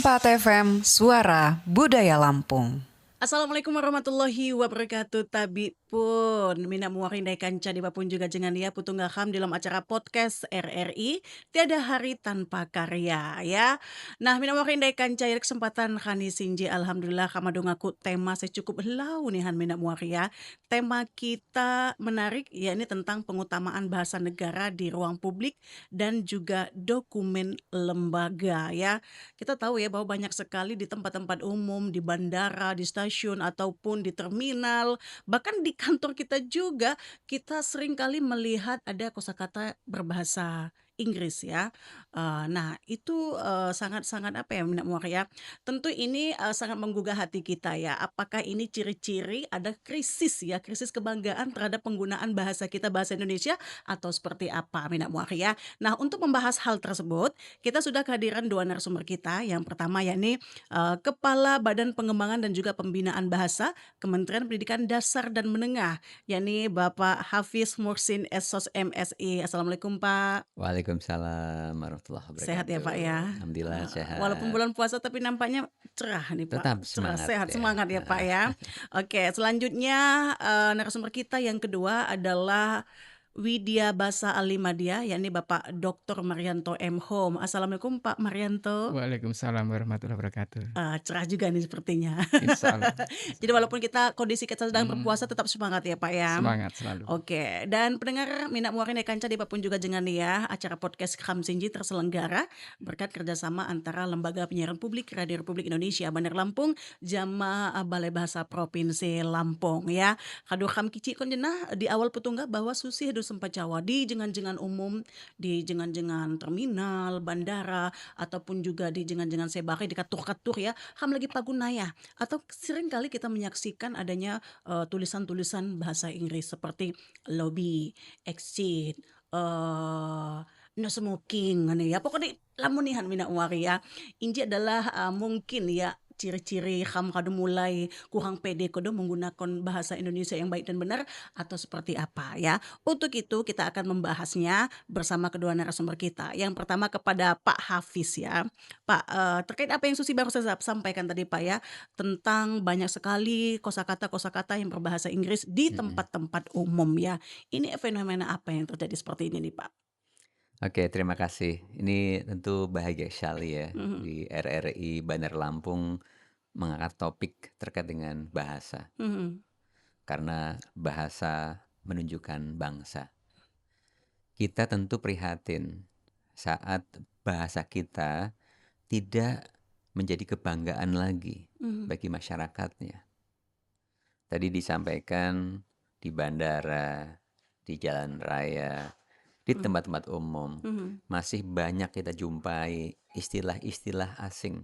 104 FM Suara Budaya Lampung. Assalamualaikum warahmatullahi wabarakatuh. Tabi pun mina muarindai kanca di bapun juga jangan dia putunggaham dalam acara podcast RRI Tiada Hari Tanpa Karya ya. Nah mina muarindai kanca ya kesempatan kani sinji alhamdulillah kamadung aku tema saya cukup helau nihan mina muaria. Tema kita menarik ya ini tentang pengutamaan bahasa negara di ruang publik dan juga dokumen lembaga ya. Kita tahu ya bahwa banyak sekali di tempat-tempat umum, di bandara, di stasiun ataupun di terminal, bahkan di kantor kita juga kita sering kali melihat ada kosakata berbahasa Inggris ya. Nah, itu sangat-sangat apa ya Minnak Muar ya. Tentu ini sangat menggugah hati kita ya. Apakah ini ciri-ciri ada krisis ya, krisis kebanggaan terhadap penggunaan bahasa kita bahasa Indonesia atau seperti apa Minnak Muar ya. Nah, untuk membahas hal tersebut kita sudah kehadiran dua narasumber kita. Yang pertama yakni Kepala Badan Pengembangan dan juga Pembinaan Bahasa Kementerian Pendidikan Dasar dan Menengah, yakni Bapak Hafiz Muhsin Essos MSI. Assalamualaikum Pak. Waalaikumsalam warahmatullahi Sehat ya Pak ya. wabarakatuh. Alhamdulillah sehat. Walaupun bulan puasa tapi nampaknya cerah nih Pak. Tetap Cerah, semangat sehat, ya. semangat ya Pak ya. Oke, selanjutnya narasumber kita yang kedua adalah Widya Basa Alimadia, yakni Bapak Dr. Marianto M. Home. Assalamualaikum Pak Marianto. Waalaikumsalam warahmatullahi wabarakatuh. Cerah juga nih sepertinya. Insya Allah. Jadi walaupun kondisi kita sedang berpuasa tetap semangat ya Pak ya. Semangat selalu. Oke, dan pendengar Minnak Muarin kanca di Papun juga jangan ya. Acara podcast Khamsinji terselenggara berkat kerjasama antara Lembaga Penyiaran Publik Radio Republik Indonesia Bandar Lampung Jama Balai Bahasa Provinsi Lampung ya. Kadu kham kici kon jenah di awal petungga bahwa susih du sempat Jawa di jengan-jengan umum, di jengan-jengan terminal, bandara ataupun juga di jengan-jengan sebari di katur-katur ya. Ham lagi pagunaya atau sering kali kita menyaksikan adanya tulisan-tulisan bahasa Inggris seperti lobby, exit, no smoking ya. Pokoknya lamunihan Minnak Muar ya. Ini adalah mungkin ya ciri-ciri ham kado mulai kurang pede kado menggunakan bahasa Indonesia yang baik dan benar atau seperti apa ya. Untuk itu kita akan membahasnya bersama kedua narasumber kita. Yang pertama kepada Pak Hafiz ya. Pak, terkait apa yang Susi baru saya sampaikan tadi Pak ya, tentang banyak sekali kosakata-kosakata yang berbahasa Inggris di tempat-tempat umum ya. Ini fenomena apa yang terjadi seperti ini nih Pak? Oke, terima kasih. Ini tentu bahagia sekali ya di RRI Bandar Lampung mengangkat topik terkait dengan bahasa. Karena bahasa menunjukkan bangsa. Kita tentu prihatin saat bahasa kita tidak menjadi kebanggaan lagi bagi masyarakatnya. Tadi disampaikan di bandara, di jalan raya, di tempat-tempat umum masih banyak kita jumpai istilah-istilah asing.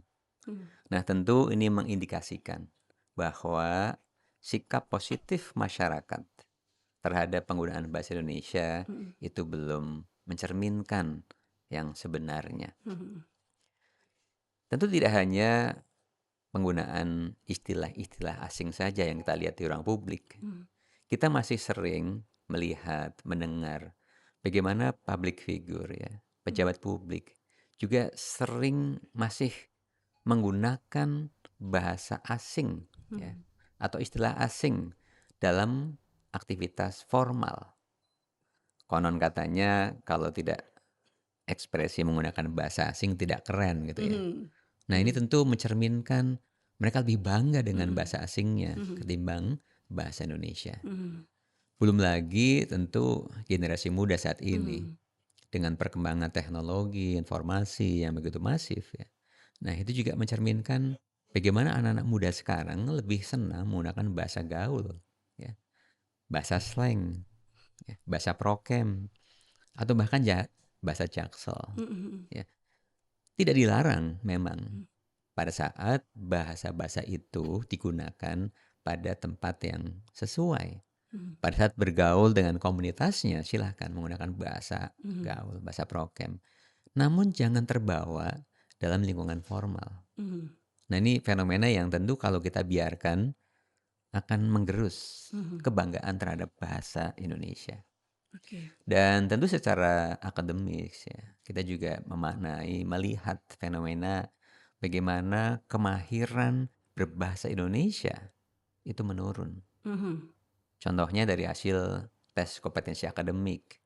Nah, tentu ini mengindikasikan bahwa sikap positif masyarakat terhadap penggunaan bahasa Indonesia itu belum mencerminkan yang sebenarnya. Tentu tidak hanya penggunaan istilah-istilah asing saja yang kita lihat di ruang publik. Kita masih sering melihat, mendengar bagaimana public figure ya, pejabat publik juga sering masih menggunakan bahasa asing ya, atau istilah asing dalam aktivitas formal. Konon katanya kalau tidak ekspresi menggunakan bahasa asing tidak keren gitu ya. Nah, ini tentu mencerminkan mereka lebih bangga dengan bahasa asingnya ketimbang bahasa Indonesia. Belum lagi tentu generasi muda saat ini dengan perkembangan teknologi, informasi yang begitu masif ya. Nah, itu juga mencerminkan bagaimana anak-anak muda sekarang lebih senang menggunakan bahasa gaul ya. Bahasa slang, ya, bahasa prokem atau bahkan bahasa jaksel. Ya. Tidak dilarang memang pada saat bahasa-bahasa itu digunakan pada tempat yang sesuai. Pada saat bergaul dengan komunitasnya silahkan menggunakan bahasa gaul, bahasa prokem. Namun jangan terbawa dalam lingkungan formal. Nah, ini fenomena yang tentu kalau kita biarkan akan menggerus kebanggaan terhadap bahasa Indonesia. Dan tentu secara akademis ya, kita juga memaknai, melihat fenomena bagaimana kemahiran berbahasa Indonesia itu menurun. Mhm. Contohnya dari hasil tes kompetensi akademik,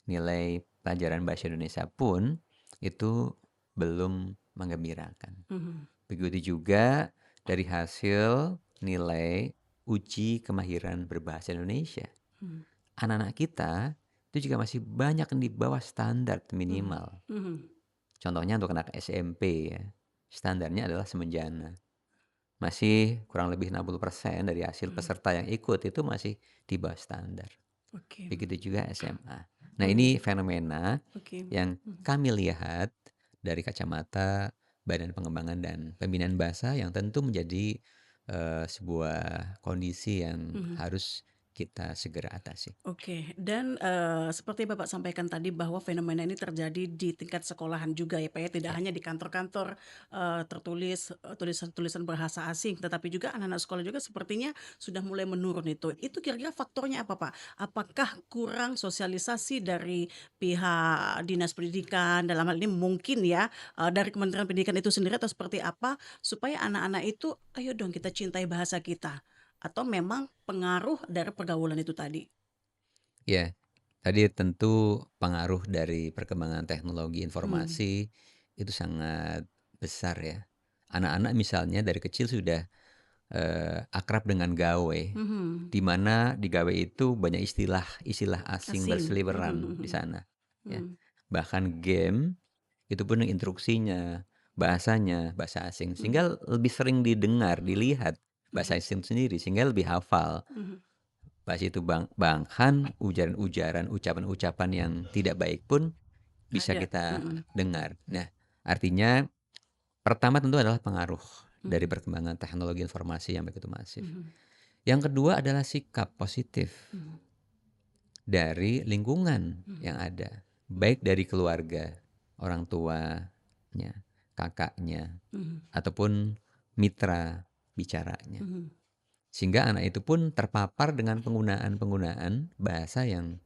nilai pelajaran bahasa Indonesia pun itu belum menggembirakan. Mhm. Begitu juga dari hasil nilai uji kemahiran berbahasa Indonesia. Mhm. Anak-anak kita itu juga masih banyak yang di bawah standar minimal. Mhm. Contohnya untuk anak SMP ya, standarnya adalah semenjana. Masih kurang lebih 60% dari hasil peserta yang ikut itu masih di bawah standar. Oke. Begitu juga SMA. Nah, ini fenomena Oke. yang kami lihat dari kacamata Badan Pengembangan dan Pembinaan Bahasa yang tentu menjadi sebuah kondisi yang harus kita segera atasi. Oke, dan seperti Bapak sampaikan tadi bahwa fenomena ini terjadi di tingkat sekolahan juga ya Pak ya, tidak Ya. hanya di kantor-kantor tertulis tulisan-tulisan bahasa asing, tetapi juga anak-anak sekolah juga sepertinya sudah mulai menurun itu. Itu kira-kira faktornya apa Pak? Apakah kurang sosialisasi dari pihak Dinas Pendidikan, dalam hal ini mungkin ya dari Kementerian Pendidikan itu sendiri atau seperti apa supaya anak-anak itu ayo dong kita cintai bahasa kita? Atau memang pengaruh dari pergaulan itu tadi? Ya, tadi tentu pengaruh dari perkembangan teknologi Hmm. informasi itu sangat besar ya. Anak-anak misalnya dari kecil sudah akrab dengan gawe, Mhm. di mana di gawe itu banyak istilah asing Asing. berseliweran di sana. Ya. Mhm. Bahkan game itu pun instruksinya, bahasanya bahasa asing, sehingga lebih sering didengar, dilihat bahasa asing sendiri, sehingga lebih hafal. Mhm. Bahasa itu bahkan ujaran-ujaran, ucapan-ucapan yang tidak baik pun bisa Ada. kita Mhm. dengar. Nah, artinya pertama tentu adalah pengaruh dari Mhm. perkembangan teknologi informasi yang begitu masif. Mhm. Yang kedua adalah sikap positif Mhm. dari lingkungan yang ada, baik dari keluarga, orang tuanya, kakaknya, Mhm. ataupun mitra bicaranya. Mhm. Sehingga anak itu pun terpapar dengan penggunaan-penggunaan bahasa yang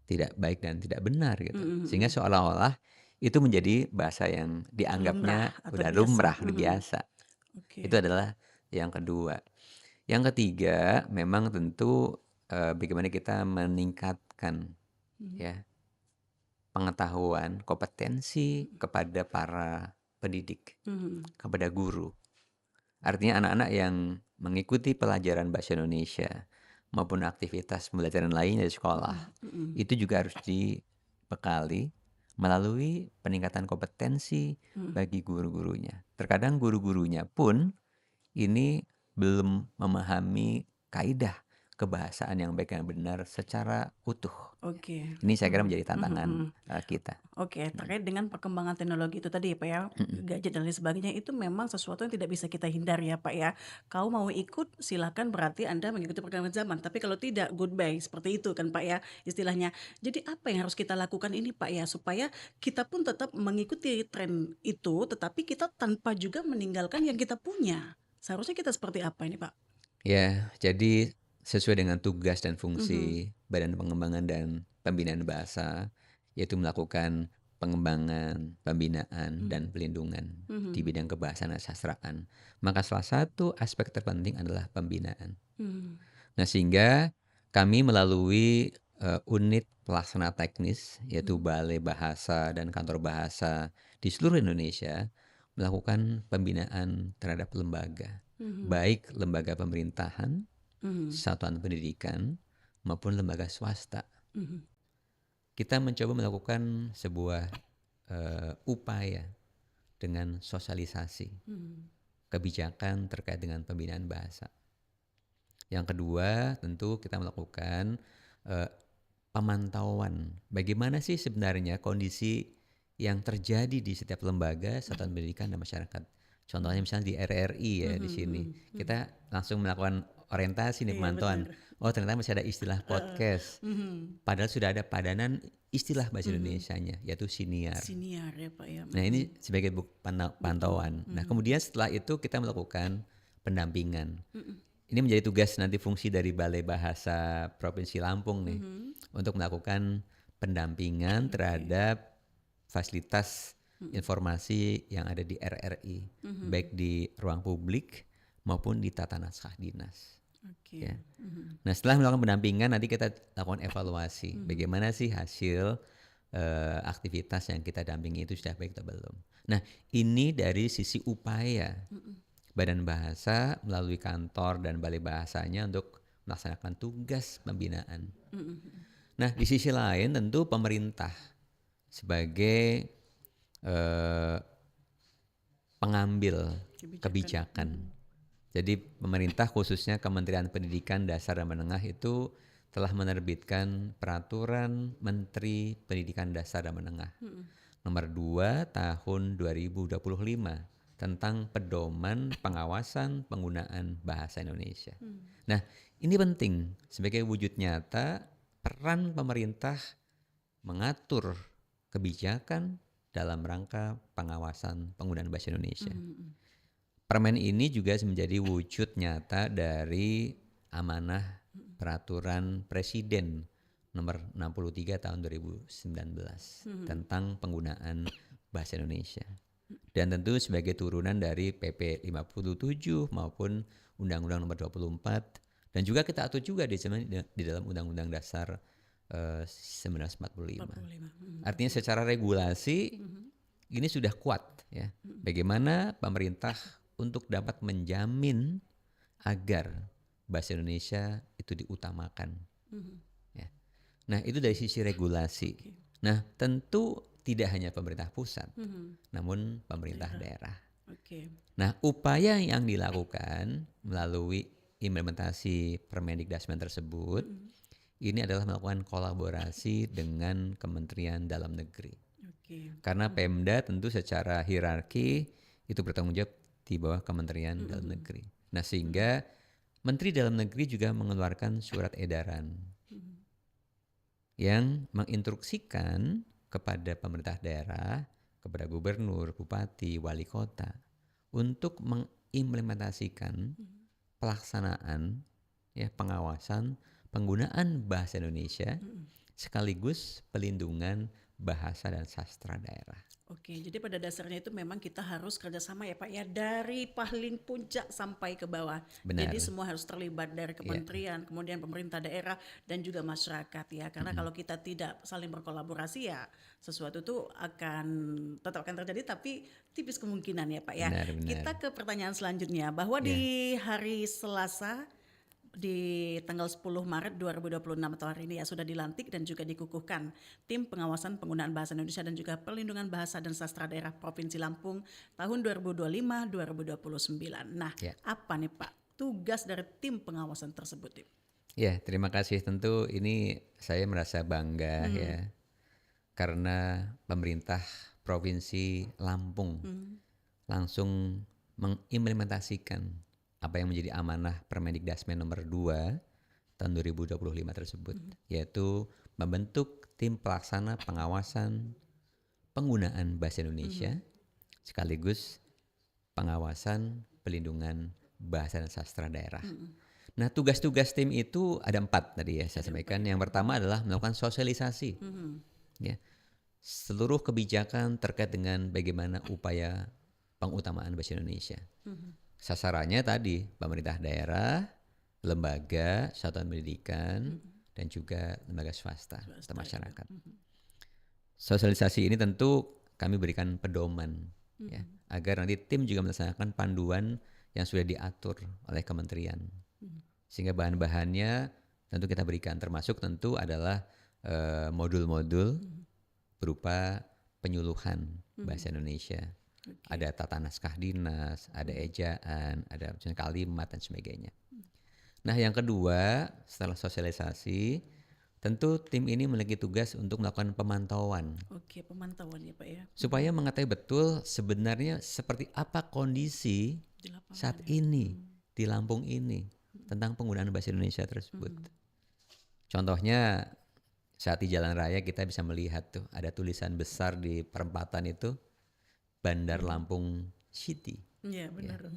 tidak baik dan tidak benar gitu. Sehingga Mhm. seolah-olah itu menjadi bahasa yang Lumrah dianggapnya atau udah biasa. lumrah, udah Mhm. biasa. Oke. Itu adalah yang kedua. Yang ketiga, memang tentu bagaimana kita meningkatkan ya pengetahuan, kompetensi kepada para pendidik, Mhm. kepada guru. Artinya anak-anak yang mengikuti pelajaran bahasa Indonesia maupun aktivitas pembelajaran lainnya di sekolah Mhm. itu juga harus dibekali melalui peningkatan kompetensi bagi guru-gurunya. Terkadang guru-gurunya pun ini belum memahami kaidah kebahasaan yang baik dan benar secara utuh. Oke. Ini saya kira Mhm. menjadi Mhm. tantangan Mhm. kita. Oke, terkait dengan perkembangan teknologi itu tadi ya Pak ya, gadget dan lain sebagainya itu memang sesuatu yang tidak bisa kita hindari ya Pak ya. Kau mau ikut silakan berarti Anda mengikuti perkembangan zaman, tapi kalau tidak goodbye seperti itu kan Pak ya istilahnya. Jadi apa yang harus kita lakukan ini Pak ya supaya kita pun tetap mengikuti tren itu tetapi kita tanpa juga meninggalkan yang kita punya. Seharusnya kita seperti apa ini Pak? Ya, jadi sesuai dengan tugas dan Mhm. fungsi Badan Pengembangan dan Pembinaan Bahasa, yaitu melakukan pengembangan, pembinaan, dan pelindungan di Mhm. bidang kebahasaan dan sastraan. Maka salah satu aspek terpenting adalah pembinaan. Mhm. Nah, sehingga kami melalui unit pelaksana teknis, yaitu Balai Bahasa dan Kantor Bahasa di seluruh Indonesia, melakukan pembinaan terhadap lembaga, Mhm. baik lembaga pemerintahan, Mhm. satuan pendidikan, maupun lembaga swasta. Mhm. Kita mencoba melakukan sebuah upaya dengan sosialisasi Mhm. kebijakan terkait dengan pembinaan bahasa. Yang kedua, tentu kita melakukan eh, pemantauan. Bagaimana sih sebenarnya kondisi yang terjadi di setiap lembaga, satuan pendidikan dan masyarakat. Contohnya misalnya di RRI ya di sini. Kita langsung melakukan orientasi nih Iya pemantauan. benar. Oh, ternyata masih ada istilah podcast. Mhm. Padahal sudah ada padanan istilah bahasa Indonesianya yaitu siniar. Siniar ya Pak ya. Nah, ini sebagai pantauan. Nah, kemudian setelah itu kita melakukan pendampingan. Ini menjadi tugas nanti fungsi dari Balai Bahasa Provinsi Lampung nih untuk melakukan pendampingan terhadap fasilitas informasi yang ada di RRI, baik di ruang publik maupun di tata naskah dinas. Oke. Ya. Nah, setelah melakukan pendampingan, nanti kita lakukan evaluasi. Bagaimana sih hasil aktivitas yang kita dampingi itu sudah baik atau belum. Nah, ini dari sisi upaya Badan Bahasa melalui kantor dan balai bahasanya untuk melaksanakan tugas pembinaan. Nah, di sisi lain tentu pemerintah sebagai pengambil kebijakan. Jadi pemerintah khususnya Kementerian Pendidikan Dasar dan Menengah itu telah menerbitkan Peraturan Menteri Pendidikan Dasar dan Menengah nomor 2 tahun 2025 tentang pedoman pengawasan penggunaan bahasa Indonesia. Nah, ini penting sebagai wujud nyata peran pemerintah mengatur kebijakan dalam rangka pengawasan penggunaan bahasa Indonesia. Permen ini juga menjadi wujud nyata dari amanah Peraturan Presiden nomor 63 tahun 2019 tentang penggunaan bahasa Indonesia. Dan tentu sebagai turunan dari PP 57 maupun Undang-Undang nomor 24 dan juga kita atur juga di dalam Undang-Undang Dasar 1945. Artinya secara regulasi ini sudah kuat ya. Bagaimana pemerintah untuk dapat menjamin agar bahasa Indonesia itu diutamakan. Ya. Nah, itu dari sisi regulasi. Nah, tentu tidak hanya pemerintah pusat, namun pemerintah daerah. Nah, upaya yang dilakukan melalui implementasi Permendikdasmen tersebut, ini adalah melakukan kolaborasi dengan Kementerian Dalam Negeri. Karena Pemda tentu secara hierarki itu bertanggung jawab di bawah Kementerian Dalam Negeri. Nah, sehingga Menteri Dalam Negeri juga mengeluarkan surat edaran yang menginstruksikan kepada pemerintah daerah, kepada gubernur, bupati, wali kota untuk mengimplementasikan pelaksanaan ya pengawasan penggunaan bahasa Indonesia sekaligus pelindungan bahasa dan sastra daerah. Oke, jadi pada dasarnya itu memang kita harus kerjasama ya Pak ya, dari paling puncak sampai ke bawah. Benar. Jadi semua harus terlibat dari kementerian, kemudian pemerintah daerah dan juga masyarakat ya. Karena kalau kita tidak saling berkolaborasi ya sesuatu itu tetap akan terjadi, tapi tipis kemungkinan ya Pak ya. Benar. Kita ke pertanyaan selanjutnya, bahwa di hari Selasa di tanggal 10 Maret 2026 atau hari ini ya sudah dilantik dan juga dikukuhkan tim pengawasan penggunaan bahasa Indonesia dan juga perlindungan bahasa dan sastra daerah Provinsi Lampung tahun 2025-2029. Nah, apa nih Pak tugas dari tim pengawasan tersebut? Ya, terima kasih. Tentu ini saya merasa bangga ya karena pemerintah Provinsi Lampung langsung mengimplementasikan apa yang menjadi amanah Permendikdasmen nomor 2 tahun 2025 tersebut, yaitu membentuk tim pelaksana pengawasan penggunaan bahasa Indonesia sekaligus pengawasan pelindungan bahasa dan sastra daerah. Nah, tugas-tugas tim itu ada 4 tadi ya saya sampaikan. Yang pertama adalah melakukan sosialisasi ya, seluruh kebijakan terkait dengan bagaimana upaya pengutamaan bahasa Indonesia. Sasarannya tadi pemerintah daerah, lembaga, satuan pendidikan, dan juga lembaga swasta atau masyarakat. Sosialisasi ini tentu kami berikan pedoman ya, agar nanti tim juga melaksanakan panduan yang sudah diatur oleh kementerian. Sehingga bahan-bahannya tentu kita berikan, termasuk tentu adalah modul-modul berupa penyuluhan bahasa Indonesia. Ada tata naskah dinas, ada ejaan, ada kalimat dan sebagainya. Nah, yang kedua, setelah sosialisasi, tentu tim ini memiliki tugas untuk melakukan pemantauan. Oke, pemantauan ya Pak ya. Supaya mengetahui betul sebenarnya seperti apa kondisi saat ini di Lampung ini tentang penggunaan bahasa Indonesia tersebut. Contohnya saat di jalan raya kita bisa melihat tuh ada tulisan besar di perempatan itu, Bandar Lampung City. Iya benar.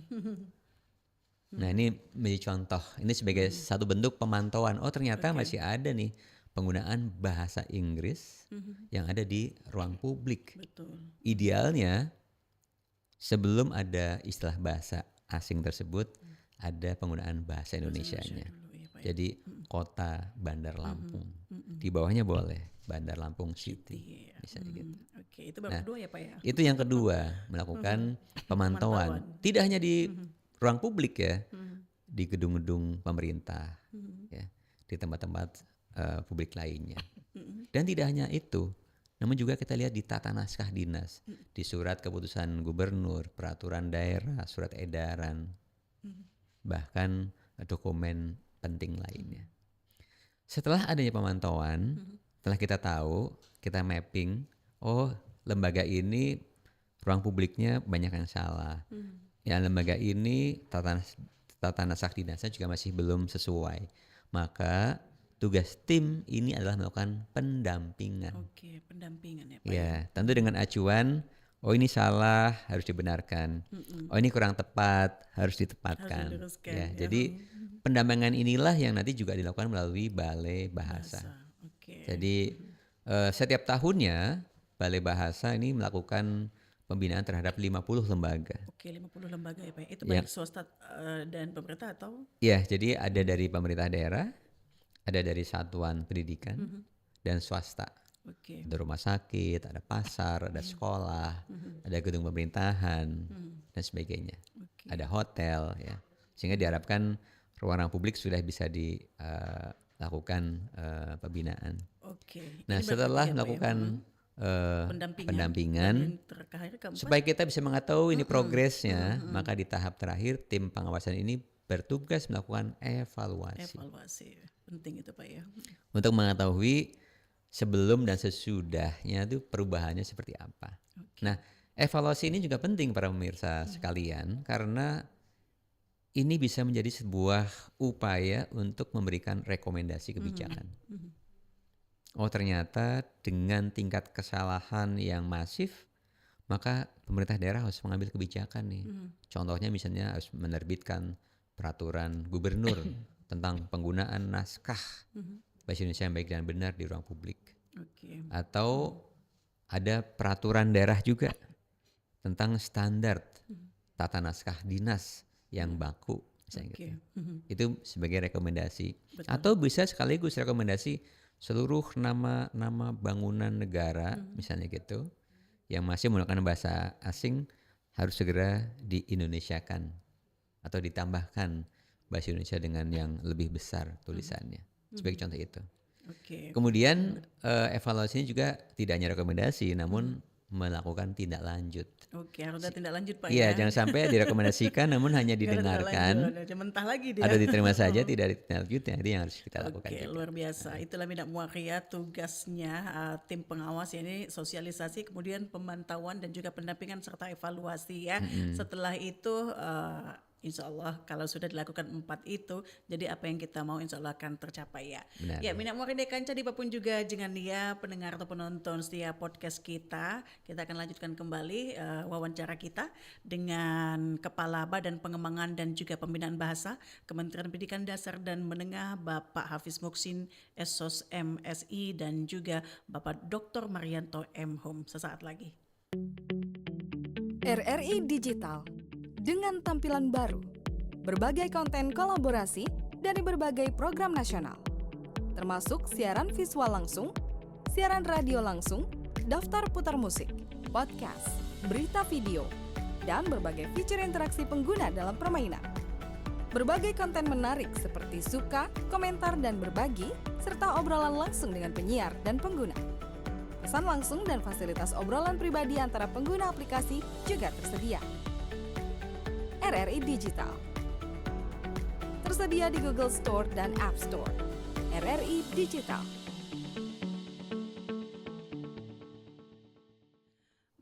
Nah, ini menjadi contoh. Ini sebagai satu bentuk pemantauan. Oh, ternyata masih ada nih penggunaan bahasa Inggris yang ada di ruang publik. Betul. Idealnya sebelum ada istilah bahasa asing tersebut ada penggunaan bahasa Indonesianya. Dulu ya, Pak ya. Jadi kota Bandar Lampung. Di bawahnya boleh Bandar Lampung City. Iya. Misalnya gitu. Oke, itu baru Nah, kedua ya Pak ya. Itu yang kedua, melakukan pemantauan. Tidak hanya di ruang publik ya, di gedung-gedung pemerintah, ya, di tempat-tempat publik lainnya. Dan tidak hanya itu, namun juga kita lihat di tata naskah dinas, di surat keputusan gubernur, peraturan daerah, surat edaran, bahkan dokumen penting lainnya. Setelah adanya pemantauan, setelah kita tahu, kita mapping, oh lembaga ini ruang publiknya banyak yang salah. Ya lembaga ini tata naskah dinasnya juga masih belum sesuai. Maka tugas tim ini adalah melakukan pendampingan. Oke, pendampingan ya Pak. Ya, tentu dengan acuan, oh ini salah, harus dibenarkan. Oh ini kurang tepat, harus ditepatkan. Harus diluruskan, Ya, ya. jadi pendampingan inilah yang nanti juga dilakukan melalui Balai Bahasa. Oke. Jadi setiap tahunnya Balai Bahasa ini melakukan pembinaan terhadap 50 lembaga. Oke, 50 lembaga ya Pak. Itu Ya. baik swasta dan pemerintah atau? Ya, jadi ada dari pemerintah daerah, ada dari satuan pendidikan dan swasta. Oke. Ada rumah sakit, ada pasar, ada sekolah, ada gedung pemerintahan dan sebagainya. Oke. Ada hotel ya. Sehingga diharapkan ruang publik sudah bisa dilakukan pembinaan. Oke. Nah, Ini berarti setelah ya, Pak, ya. melakukan pendampingan Dan yang terakhir keempat. supaya kita bisa mengetahui ini progresnya, maka di tahap terakhir tim pengawasan ini bertugas melakukan evaluasi Evaluasi. Penting itu Pak ya. untuk mengetahui sebelum dan sesudahnya itu perubahannya seperti apa. Nah, evaluasi ini juga penting para pemirsa sekalian karena ini bisa menjadi sebuah upaya untuk memberikan rekomendasi kebijakan. Oh ternyata dengan tingkat kesalahan yang masif, maka pemerintah daerah harus mengambil kebijakan nih. Contohnya misalnya harus menerbitkan peraturan gubernur tentang penggunaan naskah bahasa Indonesia yang baik dan benar di ruang publik. Oke. Atau ada peraturan daerah juga tentang standar tata naskah dinas yang baku misalnya Oke. gitu. Itu sebagai rekomendasi. Betul. Atau bisa sekaligus rekomendasi seluruh nama bangunan negara misalnya gitu yang masih menggunakan bahasa asing harus segera di-Indonesiakan atau ditambahkan bahasa Indonesia dengan yang lebih besar tulisannya. Sebagai contoh itu. Oke. Kemudian evaluasinya juga tidak hanya rekomendasi namun melakukan tindak lanjut. Oke, harus ada tindak lanjut Pak Iya, ya. jangan sampai direkomendasikan namun hanya Nggak ada tindak didengarkan lanjut, ada mentah lagi dia. atau diterima saja tidak ditindaklanjuti. Itu yang harus kita lakukan. Oke, juga. luar biasa. Itulah Minat Muaria tugasnya tim pengawas ya, ini sosialisasi, kemudian pemantauan dan juga pendampingan serta evaluasi ya. Setelah itu insya Allah kalau sudah dilakukan 4 itu, jadi apa yang kita mau insya Allah akan tercapai ya. Benar. Ya, Minat Muaria kanca di pun juga jangan dia pendengar atau penonton setiap podcast kita. Kita akan lanjutkan kembali wawancara kita dengan Kepala Badan Pengembangan dan juga Pembinaan Bahasa Kementerian Pendidikan Dasar dan Menengah Bapak Hafiz Muksin Esos MSI dan juga Bapak Dr. Marianto M. Hum sesaat lagi. RRI Digital dengan tampilan baru, berbagai konten kolaborasi dari berbagai program nasional, termasuk siaran visual langsung, siaran radio langsung, daftar putar musik, podcast, berita video, dan berbagai fitur interaksi pengguna dalam permainan. Berbagai konten menarik seperti suka, komentar, dan berbagi, serta obrolan langsung dengan penyiar dan pengguna. Pesan langsung dan fasilitas obrolan pribadi antara pengguna aplikasi juga tersedia. RRI Digital tersedia di Google Store dan App Store. RRI Digital.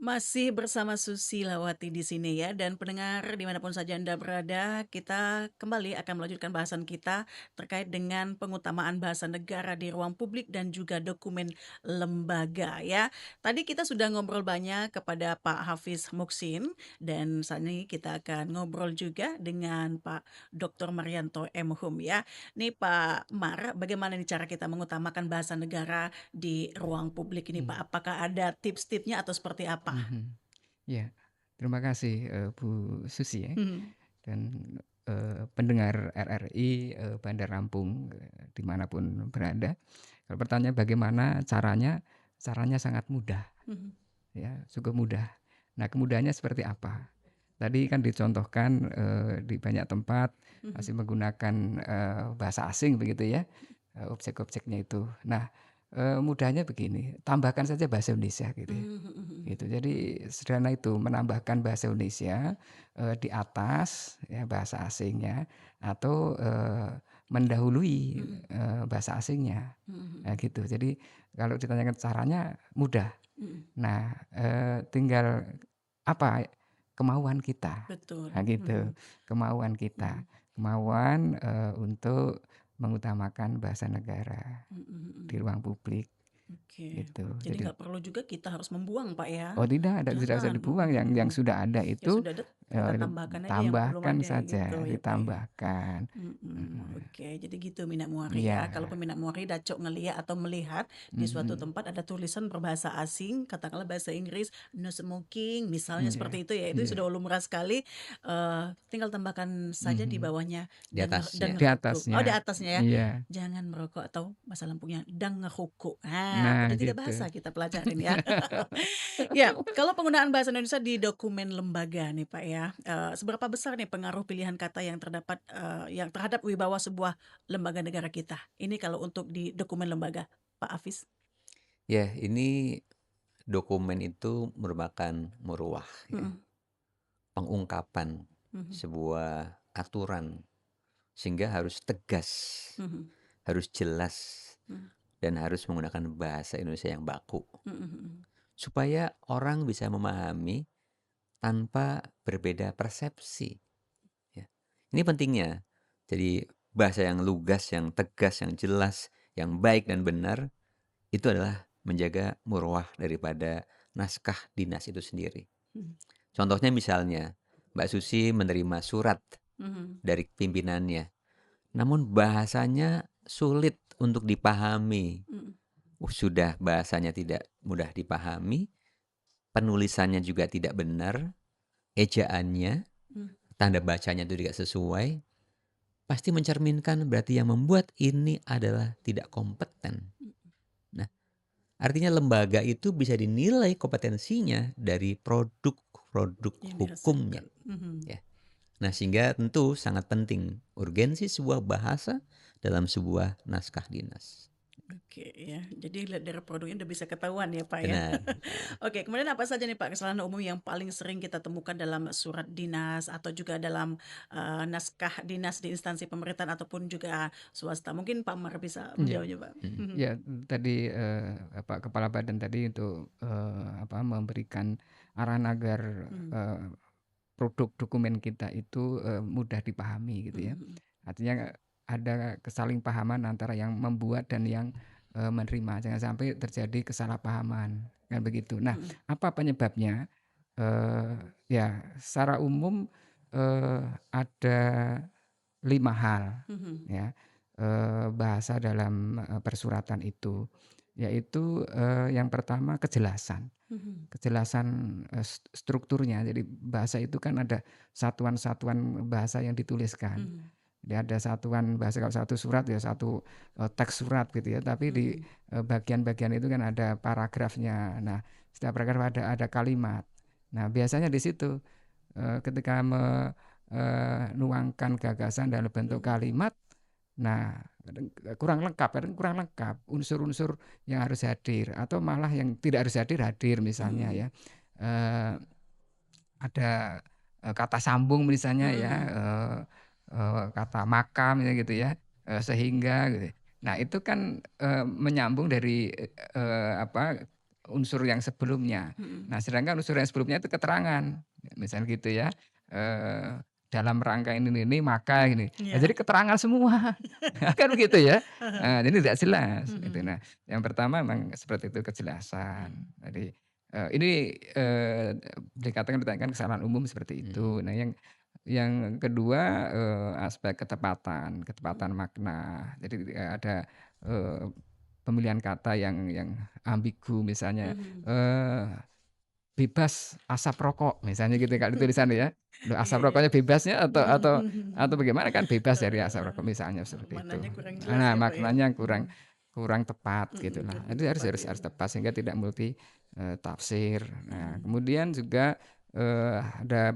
Masih bersama Susilawati di sini ya, dan pendengar dimanapun saja Anda berada, kita kembali akan melanjutkan bahasan kita terkait dengan pengutamaan bahasa negara di ruang publik dan juga dokumen lembaga ya. Tadi kita sudah ngobrol banyak kepada Pak Hafiz Muksin, dan saat ini kita akan ngobrol juga dengan Pak Dr. Marianto M. Hum ya. Nih Pak Mar, bagaimana nih cara kita mengutamakan bahasa negara di ruang publik ini Hmm. Pak? Apakah ada tips-tipsnya atau seperti apa? Mhm. Ya, terima kasih Bu Susi ya, Mhm. dan pendengar RRI Bandar Lampung dimanapun berada. Kalau pertanyaan bagaimana caranya, caranya sangat mudah Mhm. ya, cukup mudah. Nah, kemudahannya seperti apa? Tadi kan dicontohkan di banyak tempat Mhm. masih menggunakan bahasa asing begitu ya, objek-objeknya itu. Nah, mudahnya begini, tambahkan saja bahasa Indonesia gitu ya. Mhm. Gitu. Jadi sederhana itu, menambahkan bahasa Indonesia di atas ya bahasa asingnya, atau mendahului Mhm. bahasa asingnya. Nah, Mhm. gitu. Jadi kalau ditanyakan caranya mudah. Mhm. Nah, tinggal apa kemauan kita. Betul. Nah, gitu. Mhm. Kemauan kita. Mhm. Kemauan untuk mengutamakan bahasa negara Mhm. di ruang publik Oke. gitu. Jadi Jadi nggak perlu juga kita harus membuang Pak ya? oh tidak usah Jangan. dibuang, yang sudah ada Yang itu sudah ada kita tambahkan aja yang belum tambahkan ada gitu saja, ya Pak ya? ditambahkan. Oke, jadi gitu Minat Muari ya. Kalau Iya, peminat Muari dacok ngeliat atau melihat di suatu mhm, tempat ada tulisan berbahasa asing, katakanlah bahasa Inggris, no smoking, misalnya iya, seperti itu ya. Itu iya, sudah lumrah sekali. Tinggal tambahkan saja di mhm, bawahnya di dan atasnya. di ngerokok. Oh, di atasnya, atasnya ya. iya. Jangan merokok atau bahasa Lampungnya dang ngerokok. Nah, Nah udah 3 gitu. bahasa kita pelajarin ya. Ya, kalau penggunaan bahasa Indonesia di dokumen lembaga nih Pak ya, seberapa besar nih pengaruh pilihan kata yang terdapat yang terhadap wibawa sebuah lembaga negara kita? Ini kalau untuk di dokumen lembaga, Pak Hafiz. Ya, ini dokumen itu merupakan muruah ya, Mhm. pengungkapan Mhm. sebuah aturan sehingga harus tegas, Mhm. harus jelas, Mhm. dan harus menggunakan bahasa Indonesia yang baku Mhm. supaya orang bisa memahami tanpa berbeda persepsi ya. Ini pentingnya. Jadi bahasa yang lugas, yang tegas, yang jelas, yang baik dan benar itu adalah menjaga muruah daripada naskah dinas itu sendiri. Mhm. Contohnya misalnya, Mbak Susi menerima surat Mhm. dari pimpinannya, namun bahasanya sulit untuk dipahami. Mhm. Sudah bahasanya tidak mudah dipahami, penulisannya juga tidak benar, ejaannya, Mhm. tanda bacanya itu tidak sesuai, pasti mencerminkan berarti yang membuat ini adalah tidak kompeten. Nah, artinya lembaga itu bisa dinilai kompetensinya dari produk-produk Yang hukumnya. dihasilkan. Mhm. Ya. Nah, sehingga tentu sangat penting urgensi sebuah bahasa dalam sebuah naskah dinas. Oke ya, jadi lihat dari produknya udah bisa ketahuan ya Pak ya. Benar. Oke, kemudian apa saja nih Pak kesalahan umum yang paling sering kita temukan dalam surat dinas atau juga dalam naskah dinas di instansi pemerintahan ataupun juga swasta? Mungkin Pak Mar bisa Iya, menjawabnya Pak. Mhm. ya tadi Kepala Badan tadi untuk memberikan arahan agar Hmm. produk dokumen kita itu mudah dipahami gitu ya. Hmm. Artinya ada kesalingpahaman antara yang membuat dan yang menerima. Jangan sampai terjadi kesalahpahaman kan begitu. Nah, Hmm. apa penyebabnya? Ya, secara umum ada 5 hal Hmm. ya bahasa dalam persuratan itu, yaitu yang pertama kejelasan. Hmm. Kejelasan strukturnya. Jadi bahasa itu kan ada satuan-satuan bahasa yang dituliskan. Hmm. Jadi ada satuan bahasa, kalau satu surat ya satu teks surat gitu ya. Tapi di bagian-bagian itu kan ada paragrafnya. Nah, setiap paragraf ada kalimat. Nah, biasanya di situ ketika menuangkan gagasan dalam bentuk kalimat, nah kurang lengkap, unsur-unsur yang harus hadir atau malah yang tidak harus hadir misalnya ya. Ada kata sambung misalnya ya, kata maka misalnya gitu ya, sehingga gitu. Nah itu kan menyambung dari unsur yang sebelumnya. Mm-mm. Nah, sedangkan unsur yang sebelumnya itu keterangan, misalnya gitu ya. Dalam rangka ini maka ini. Nah, Iya. jadi keterangan semua, kan begitu ya. Jadi tidak jelas. Gitu. Mm-mm. Nah, yang pertama memang seperti itu kejelasan. Mm. Jadi ini ditanyakan kesalahan umum seperti itu. Nah, yang kedua aspek ketepatan makna. Jadi ada pemilihan kata yang ambigu misalnya. Mhm. Bebas asap rokok misalnya gitu kalau tulisannya ya. Loh, Iya, asap iya. rokoknya bebasnya atau atau Mhm. atau bagaimana kan bebas dari asap Heeh. rokok misalnya seperti itu. Maknanya kurang jelas Nah, ya, Pak, ya? maknanya kurang Mhm. kurang tepat gitulah. Kurang Itu harus tepat harus ya. harus tepat sehingga tidak multi tafsir. Nah, Mhm. kemudian juga ada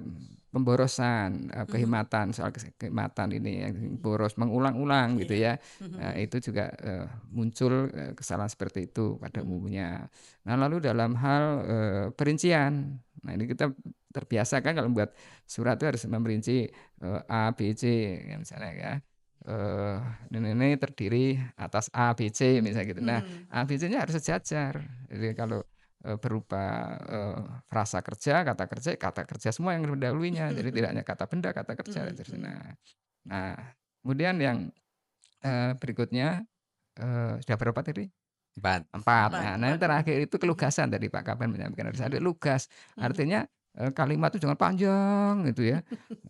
pemborosan, Mhm. kehematan soal kehematan ini yang boros mengulang-ulang gitu Iya. ya. Itu juga muncul kesalahan seperti itu pada Mhm. umumnya. Nah, lalu dalam hal perincian. Nah, ini kita terbiasa kan kalau membuat surat itu harus memperinci A, B, C ya misalnya ya. Ini terdiri atas A, B, C misalnya gitu. Nah, Mhm. A, B, C-nya harus sejajar. Jadi kalau berupa frasa kerja, kata kerja semua yang mendahulunya. Jadi tidak hanya kata benda, kata kerja. Mhm. Nah, kemudian yang berikutnya sudah berapa tadi? 4. 4. Empat, Nah, yang empat. terakhir itu kelugasan tadi Pak Kaban menyampaikan harus ada lugas. Mhm. Artinya kalimat itu jangan panjang gitu ya.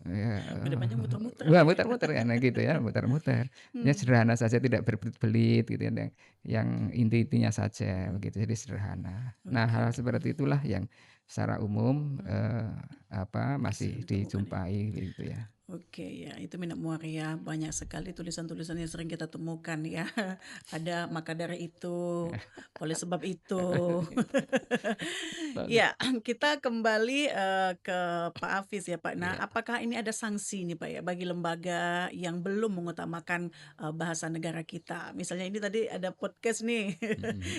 Ya, Udah panjang muter-muter, wah Pak, ya? muter-muter ya, nah gitu ya, muter-muter. Ya Mhm. sederhana saja tidak berbelit-belit gitu ya, yang inti-intinya saja begitu, jadi sederhana. Nah, hal Oke. seperti itulah yang secara umum masih Sering ditemukan ya. dijumpai gitu ya. Oke, ya itu minat muaria banyak sekali tulisan-tulisan yang sering kita temukan ya. Ada maka dari itu, oleh sebab itu. Ya, kita kembali ke Pak Hafiz ya Pak. Nah, Iya. apakah ini ada sanksi nih Pak ya bagi lembaga yang belum mengutamakan bahasa negara kita? Misalnya ini tadi ada podcast nih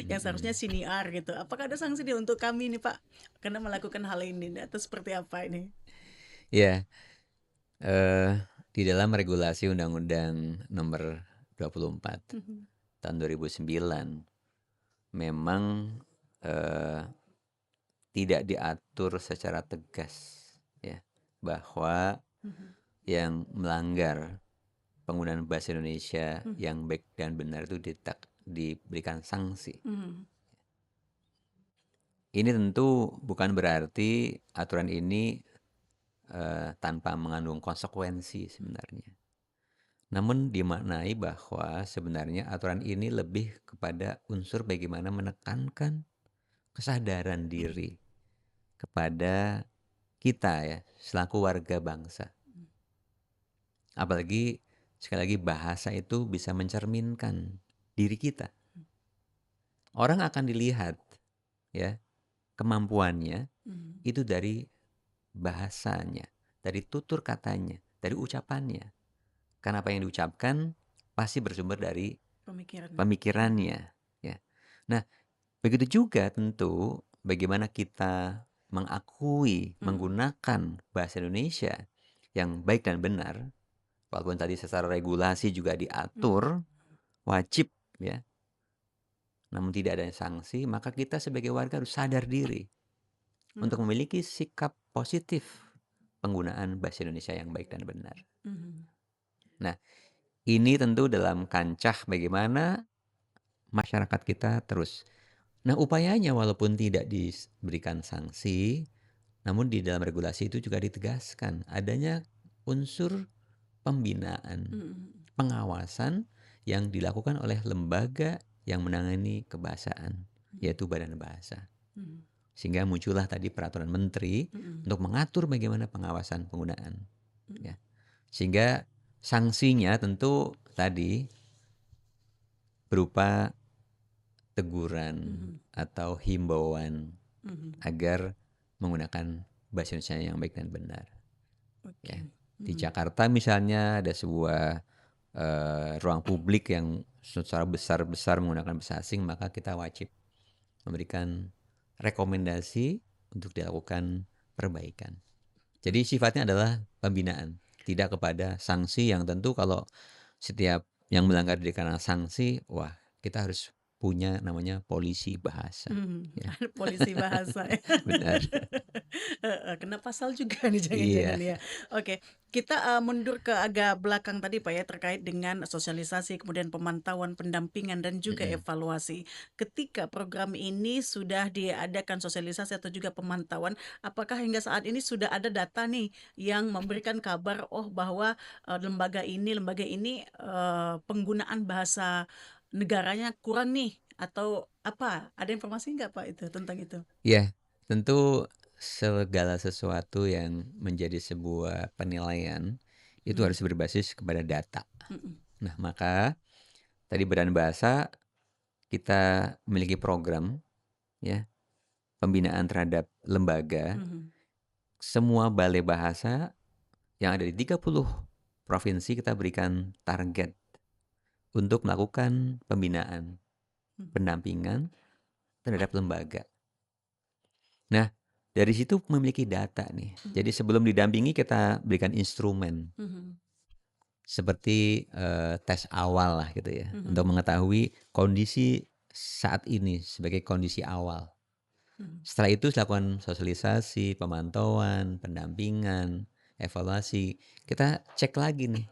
yang seharusnya siniar gitu. Apakah ada sanksi nih untuk kami nih Pak karena melakukan hal ini atau seperti apa ini? Iya, di dalam regulasi Undang-Undang Nomor 24 Mhm. tahun 2009 memang tidak diatur secara tegas ya bahwa Mhm. yang melanggar penggunaan bahasa Indonesia Mhm. yang baik dan benar itu diberikan sanksi. Mhm. Ini tentu bukan berarti aturan ini tanpa mengandung konsekuensi sebenarnya. Namun dimaknai bahwa sebenarnya aturan ini lebih kepada unsur bagaimana menekankan kesadaran diri kepada kita ya selaku warga bangsa. Apalagi sekali lagi bahasa itu bisa mencerminkan diri kita. Orang akan dilihat ya kemampuannya Mhm. itu dari bahasanya, dari tutur katanya, dari ucapannya. Karena apa yang diucapkan pasti bersumber dari Pemikiran. pemikirannya ya. Nah, begitu juga tentu bagaimana kita mengakui menggunakan bahasa Indonesia yang baik dan benar, walaupun tadi secara regulasi juga diatur wajib ya, namun tidak ada sanksi, maka kita sebagai warga harus sadar diri untuk memiliki sikap positif penggunaan bahasa Indonesia yang baik dan benar. Mhm. Nah, ini tentu dalam kancah bagaimana masyarakat kita terus. Nah, upayanya walaupun tidak diberikan sanksi, namun di dalam regulasi itu juga ditegaskan adanya unsur pembinaan, Mhm. pengawasan yang dilakukan oleh lembaga yang menangani kebahasaan, yaitu Badan Bahasa. Mhm. Sehingga muncullah tadi peraturan menteri Mhm. untuk mengatur bagaimana pengawasan penggunaan. Mhm. Ya. Sehingga sanksinya tentu tadi berupa teguran atau himbauan Mhm. agar menggunakan bahasa Indonesia yang baik dan benar. Oke. Ya. Di Jakarta misalnya ada sebuah ruang publik yang secara besar-besar menggunakan bahasa asing, maka kita wajib memberikan rekomendasi untuk dilakukan perbaikan. Jadi sifatnya adalah pembinaan, tidak kepada sanksi yang tentu kalau setiap yang melanggar dikenakan sanksi, wah kita harus punya namanya polisi bahasa. Ya, Ada polisi bahasa ya. benar. Kena pasal juga nih Iya. jangan-jangan ya. Oke, kita mundur ke agak belakang tadi Pak ya terkait dengan sosialisasi, kemudian pemantauan, pendampingan dan juga Mm-mm. evaluasi. Ketika program ini sudah diadakan sosialisasi atau juga pemantauan, apakah hingga saat ini sudah ada data nih yang memberikan kabar bahwa lembaga ini penggunaan bahasa negaranya kurang nih atau apa? Ada informasi nggak Pak itu tentang itu? Ya, tentu segala sesuatu yang menjadi sebuah penilaian itu Hmm. harus berbasis kepada data. Mm-mm. Nah, maka tadi Badan Bahasa kita memiliki program ya, pembinaan terhadap lembaga. Mhm. Semua balai bahasa yang ada di 30 provinsi kita berikan target untuk melakukan pembinaan, Mhm. pendampingan terhadap lembaga. Nah, dari situ memiliki data nih. Jadi sebelum didampingi kita berikan instrumen Mhm. seperti tes awal lah gitu ya, Mhm. untuk mengetahui kondisi saat ini sebagai kondisi awal. Mhm. Setelah itu dilakukan sosialisasi, pemantauan, pendampingan, evaluasi. Kita cek lagi nih,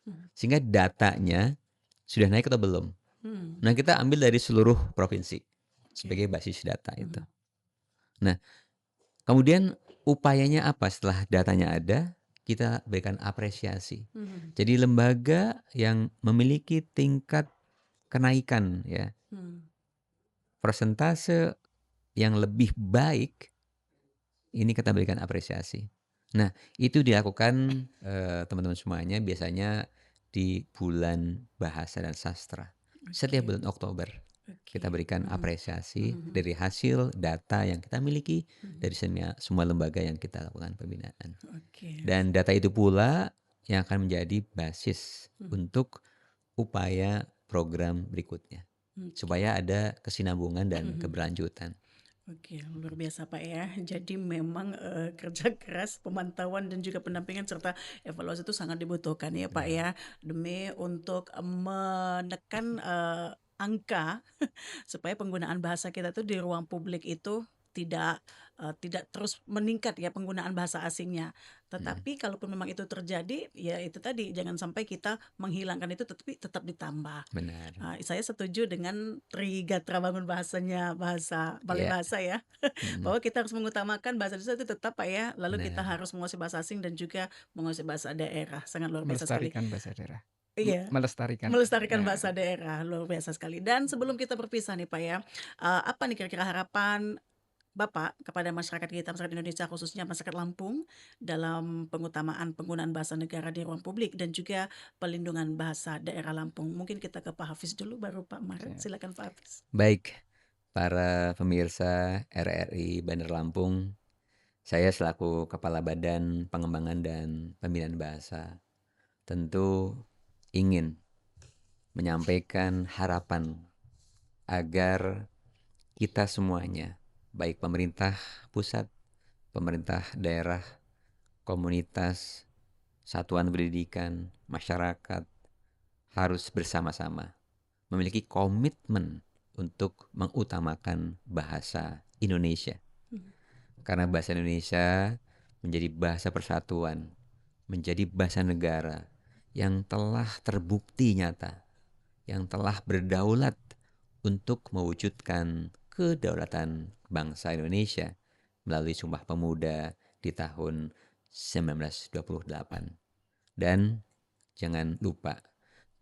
Mhm. sehingga datanya sudah naik atau belum. Hmm. Nah, kita ambil dari seluruh provinsi sebagai Oke. basis data itu. Mhm. Nah, kemudian upayanya apa setelah datanya ada? Kita berikan apresiasi. Mhm. Jadi lembaga yang memiliki tingkat kenaikan ya, Hmm. persentase yang lebih baik, ini kita berikan apresiasi. Nah, itu dilakukan teman-teman semuanya biasanya di bulan bahasa dan sastra. Setiap Oke. bulan Oktober kita Oke. berikan Mhm. apresiasi Mhm. dari hasil data yang kita miliki Mhm. dari semua lembaga yang kita lakukan pembinaan. Oke. Dan data itu pula yang akan menjadi basis Mhm. untuk upaya program berikutnya. Oke. Supaya ada kesinambungan dan Mhm. keberlanjutan. Oke, luar biasa Pak ya. Jadi memang kerja keras, pemantauan dan juga pendampingan serta evaluasi itu sangat dibutuhkan ya Pak ya, demi untuk menekan angka supaya penggunaan bahasa kita tuh di ruang publik itu tidak terus meningkat ya penggunaan bahasa asingnya. Tetapi kalaupun memang itu terjadi, ya itu tadi jangan sampai kita menghilangkan itu tetapi tetap ditambah. Benar. Saya setuju dengan Trigatra Bangun bahasanya Balai Iya. Bahasa ya, Mm, bahwa kita harus mengutamakan bahasa Indonesia itu tetap Pak ya, lalu kita benar. harus menguasai bahasa asing dan juga menguasai bahasa daerah. Sangat luar biasa sekali. Melestarikan bahasa daerah. Iya. Melestarikan. Melestarikan Ya. bahasa daerah, luar biasa sekali. Dan sebelum kita berpisah nih Pak ya, apa nih kira-kira harapan Bapak kepada masyarakat kita, masyarakat Indonesia khususnya masyarakat Lampung dalam pengutamaan penggunaan bahasa negara di ruang publik dan juga pelindungan bahasa daerah Lampung. Mungkin kita ke Pak Hafiz dulu baru Pak Maret. Siap. Silakan Pak Hafiz. Baik, para pemirsa RRI Bandar Lampung, saya selaku Kepala Badan Pengembangan dan Pembinaan Bahasa tentu ingin menyampaikan harapan agar kita semuanya, baik pemerintah pusat, pemerintah daerah, komunitas, satuan pendidikan, masyarakat, harus bersama-sama memiliki komitmen untuk mengutamakan bahasa Indonesia. Karena bahasa Indonesia menjadi bahasa persatuan, menjadi bahasa negara yang telah terbukti nyata, yang telah berdaulat untuk mewujudkan kedaulatan bangsa Indonesia melalui Sumpah Pemuda di tahun 1928. Dan jangan lupa,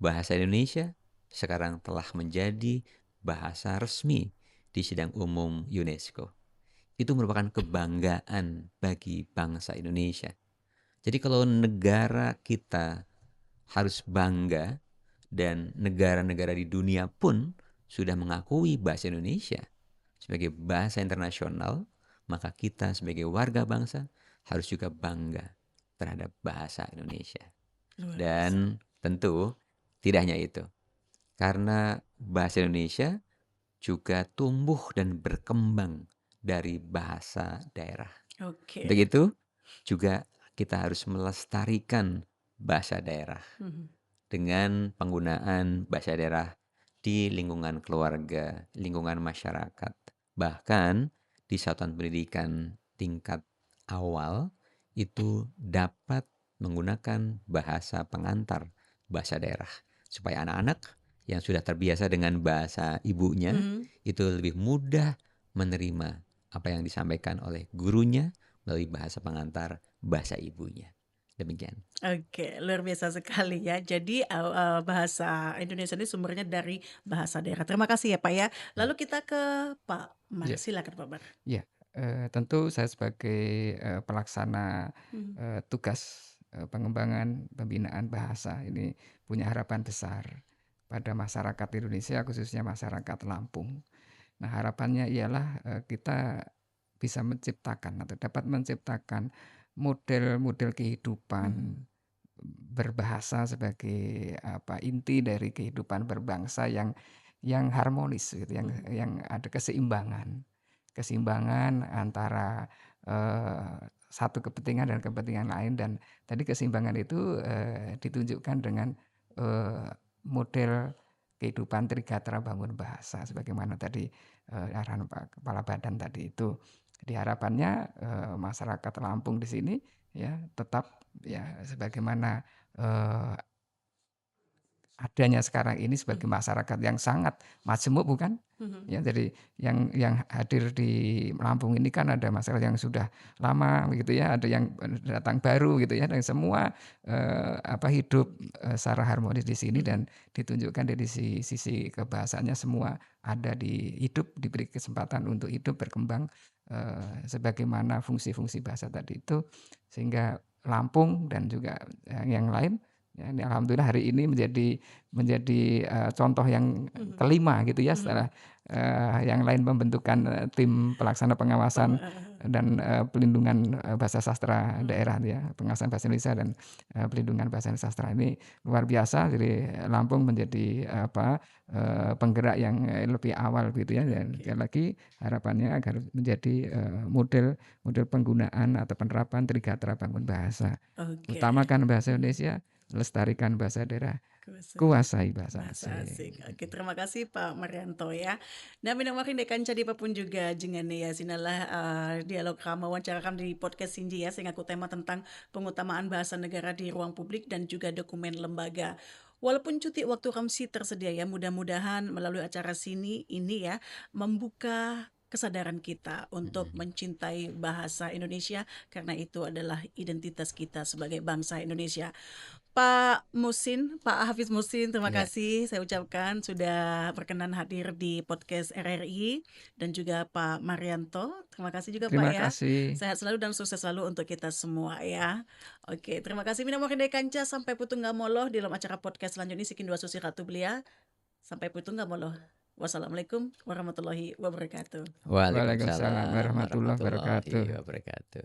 bahasa Indonesia sekarang telah menjadi bahasa resmi di sidang umum UNESCO. Itu merupakan kebanggaan bagi bangsa Indonesia. Jadi kalau negara kita harus bangga dan negara-negara di dunia pun sudah mengakui bahasa Indonesia sebagai bahasa internasional, maka kita sebagai warga bangsa harus juga bangga terhadap bahasa Indonesia. Luar biasa. Dan tentu tidak hanya itu, karena bahasa Indonesia juga tumbuh dan berkembang dari bahasa daerah. Oke. Untuk itu juga kita harus melestarikan bahasa daerah Mhm. dengan penggunaan bahasa daerah di lingkungan keluarga, lingkungan masyarakat. Bahkan di satuan pendidikan tingkat awal itu dapat menggunakan bahasa pengantar, bahasa daerah. Supaya anak-anak yang sudah terbiasa dengan bahasa ibunya itu lebih mudah menerima apa yang disampaikan oleh gurunya melalui bahasa pengantar bahasa ibunya. Demikian. Oke, luar biasa sekali ya. Jadi bahasa Indonesia ini sumbernya dari bahasa daerah. Terima kasih ya Pak ya. Lalu kita ke Pak Mar. Ya, Silakan Pak Mar. ya. Tentu saya sebagai pelaksana tugas pengembangan pembinaan bahasa ini punya harapan besar pada masyarakat Indonesia, khususnya masyarakat Lampung. Nah, harapannya ialah kita bisa menciptakan atau dapat menciptakan model-model kehidupan berbahasa sebagai inti dari kehidupan berbangsa yang harmonis gitu, yang ada keseimbangan antara satu kepentingan dan kepentingan lain, dan tadi keseimbangan itu ditunjukkan dengan model kehidupan Trigatra Bangun Bahasa sebagaimana tadi arahan Pak Kepala Badan tadi itu. Harapannya masyarakat Lampung di sini ya tetap ya sebagaimana adanya sekarang ini sebagai masyarakat yang sangat majemuk, bukan? Ya, jadi yang hadir di Lampung ini kan ada masyarakat yang sudah lama gitu ya, ada yang datang baru gitu ya, dan semua hidup secara harmonis di sini dan ditunjukkan dari sisi kebahasaannya semua ada diberi kesempatan untuk hidup berkembang sebagaimana fungsi-fungsi bahasa tadi itu, sehingga Lampung dan juga yang lain ya, alhamdulillah hari ini menjadi contoh yang kelima gitu ya, setelah yang lain pembentukan tim pelaksana pengawasan dan pelindungan bahasa sastra daerah ya, pengawasan bahasa Indonesia dan pelindungan bahasa sastra ini luar biasa. Jadi Lampung menjadi penggerak yang lebih awal gitu ya, dan sekali lagi harapannya agar menjadi model penggunaan atau penerapan Trigatra Bangun Bahasa. Utamakan bahasa Indonesia, lestarikan bahasa daerah, kuasai bahasa asing. Oke, terima kasih Pak Marianto ya. Nah, minang makin dekan jadi apapun juga jangan ya sinalah dialog kami wawancara kami di podcast Sinji ya, sehingga aku tema tentang pengutamaan bahasa negara di ruang publik dan juga dokumen lembaga. Walaupun cuti waktu Kamsi tersedia ya, mudah-mudahan melalui acara sini ini ya membuka kesadaran kita untuk mencintai bahasa Indonesia, karena itu adalah identitas kita sebagai bangsa Indonesia. Pak Hafiz Musin, terima kasih saya ucapkan sudah berkenan hadir di podcast RRI, dan juga Pak Marianto, terima kasih juga Terima Pak ya. kasih. Sehat selalu dan sukses selalu untuk kita semua ya. Oke, terima kasih. Mina Mokin Kanca, sampai putung gamoloh di dalam acara podcast selanjutnya Sikin Dua Susi Ratu Belia. Sampai putung gamoloh. Wassalamualaikum warahmatullahi wabarakatuh. Waalaikumsalam warahmatullahi wabarakatuh.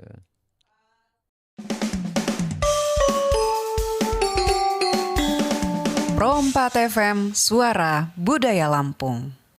Pro 4 FM, Suara Budaya Lampung.